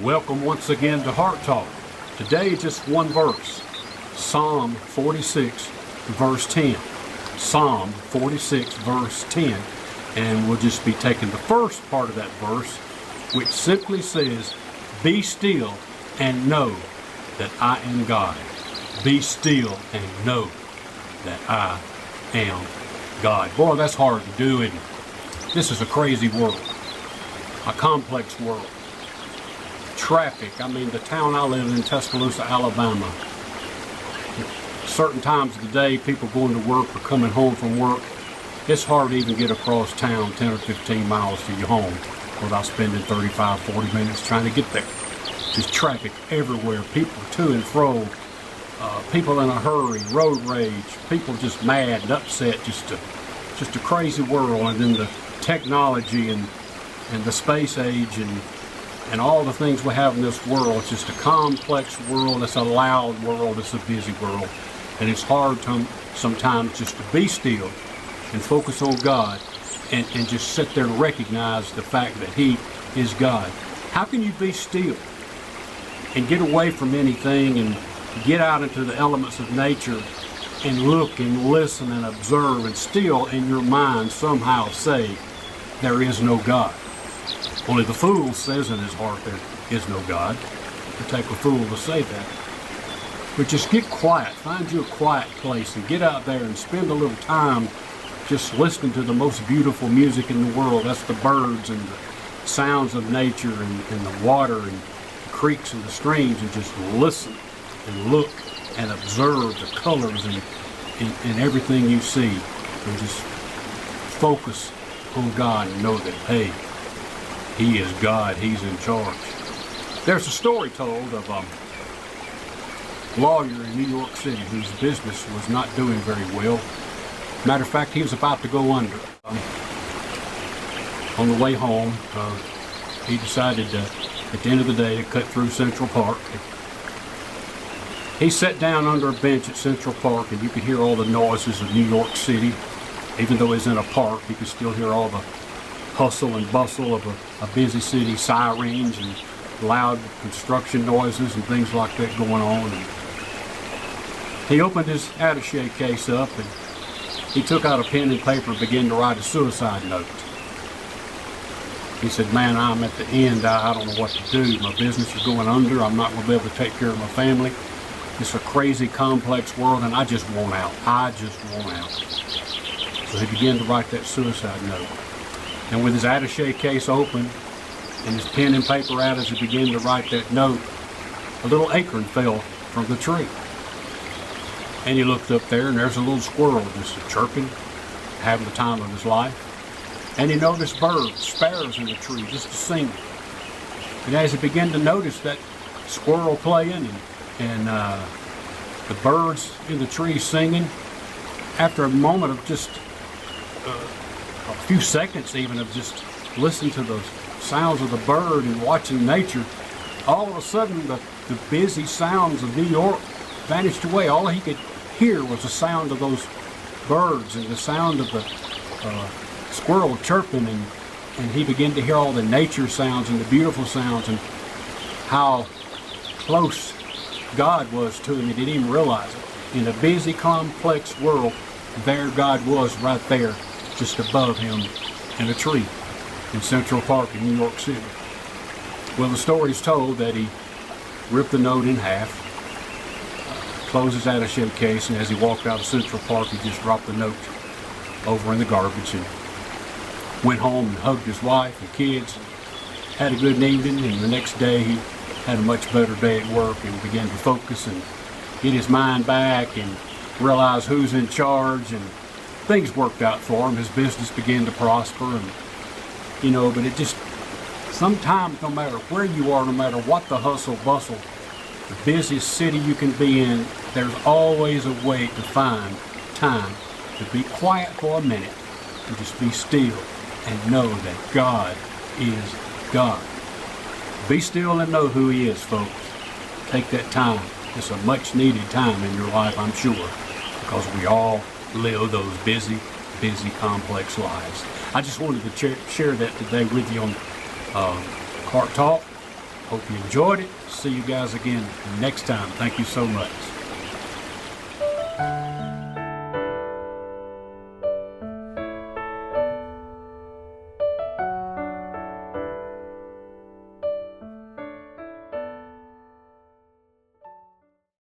Welcome once again to Heart Talk. Today, just one verse, Psalm 46, verse 10. Psalm 46, verse 10. And we'll just be taking the first part of that verse, which simply says, "Be still and know that I am God." Be still and know that I am God. Boy, that's hard to do, isn't it? This is a crazy world, a complex world. Traffic. I mean, the town I live in, Tuscaloosa, Alabama. Certain times of the day, people going to work or coming home from work, it's hard to even get across town 10 or 15 miles to your home without spending 35, 40 minutes trying to get there. Just traffic everywhere, people to and fro, people in a hurry, road rage, people just mad and upset, just a crazy world. And then the technology and the space age and all the things we have in this world. It's just a complex world. It's a loud world. It's a busy world. And it's hard sometimes just to be still and focus on God and just sit there and recognize the fact that He is God. How can you be still and get away from anything and get out into the elements of nature and look and listen and observe and still in your mind somehow say, there is no God? Only the fool says in his heart there is no God. It take a fool to say that. But just get quiet. Find you a quiet place and get out there and spend a little time just listening to the most beautiful music in the world. That's the birds and the sounds of nature and the water and the creeks and the streams, and just listen and look and observe the colors and everything you see, and just focus on God and know that, hey, He is God. He's in charge. There's a story told of a lawyer in New York City whose business was not doing very well. Matter of fact, he was about to go under. On the way home, he decided at the end of the day to cut through Central Park. He sat down under a bench at Central Park, and you could hear all the noises of New York City. Even though he's in a park, you could still hear all the hustle and bustle of a busy city, sirens and loud construction noises and things like that going on. And he opened his attaché case up and he took out a pen and paper and began to write a suicide note. He said, "Man, I'm at the end. I don't know what to do. My business is going under. I'm not going to be able to take care of my family. It's a crazy, complex world, and I just want out. I just want out." So he began to write that suicide note. And with his attaché case open and his pen and paper out as he began to write that note, a little acorn fell from the tree. And he looked up there, and there's a little squirrel just chirping, having the time of his life. And he noticed birds, sparrows in the tree, just singing. And as he began to notice that squirrel playing and the birds in the tree singing, after a moment of just a few seconds even of just listening to those sounds of the bird and watching nature, all of a sudden the busy sounds of New York vanished away. All he could hear was the sound of those birds and the sound of the squirrel chirping, and he began to hear all the nature sounds and the beautiful sounds and how close God was to him. He didn't even realize it. In a busy, complex world, there God was right there, just above him in a tree in Central Park in New York City. Well, the story is told that he ripped the note in half, closed his attaché case, and as he walked out of Central Park, he just dropped the note over in the garbage and went home and hugged his wife and kids, had a good evening, and the next day he had a much better day at work and began to focus and get his mind back and realize who's in charge, and things worked out for him. His business began to prosper, and but it just, sometimes no matter where you are, no matter what the hustle bustle, the busiest city you can be in, there's always a way to find time to be quiet for a minute and just be still and know that God is God. Be still and know who He is, folks. Take that time. It's a much needed time in your life, I'm sure, because we all live those busy, complex lives. I just wanted to share that today with you on Heart Talk. Hope you enjoyed it. See you guys again next time. Thank you so much.